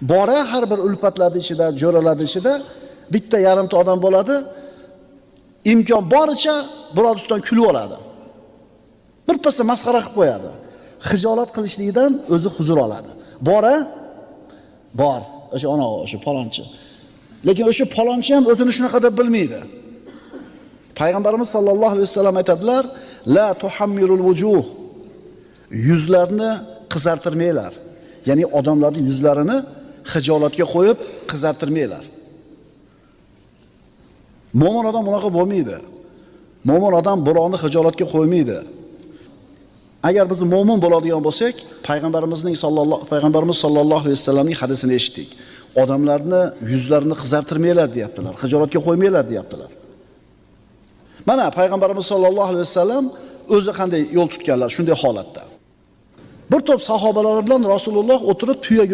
Bora har bir ulfatlarning ichida, jo'ralarning ichida bitta yarimta odam bo'ladi. İmkon boricha biror ustidan kulib oladi. Birpasda masxara qilib qo'yadi. Xijolat qilishlikdan o'zi huzur oladi. Bor, o'sha o'sha palonchi. Lekin o'sha palonchi ham o'zini shunaqa deb bilmaydi. Payg'ambarimiz sollallohu alayhi vasallam aytadilar: "La tuhammilul wujuh." Yuzlarni qizartirmanglar. Ya'ni odamlarning yuzlarini xijolatga qo'yib qizartirmanglar. Mo'min odam unaqa bo'lmaydi. Mo'min odam birovni xijolatga qo'ymaydi. Agar biz mo'min bo'ladigan bo'lsak, Payg'ambarimiz sollallohu alayhi vasallamning hadisini eshitdik. Odamlarni yuzlarini qizartirmanglar deyaptilar, xijolatga qo'ymanglar deyaptilar. Mana Payg'ambarimiz sollallohu alayhi vasallam o'zi qanday yo'l tutganlar shunday holatda. Bir to'p sahobalari bilan Rasululloh o'tirib tuya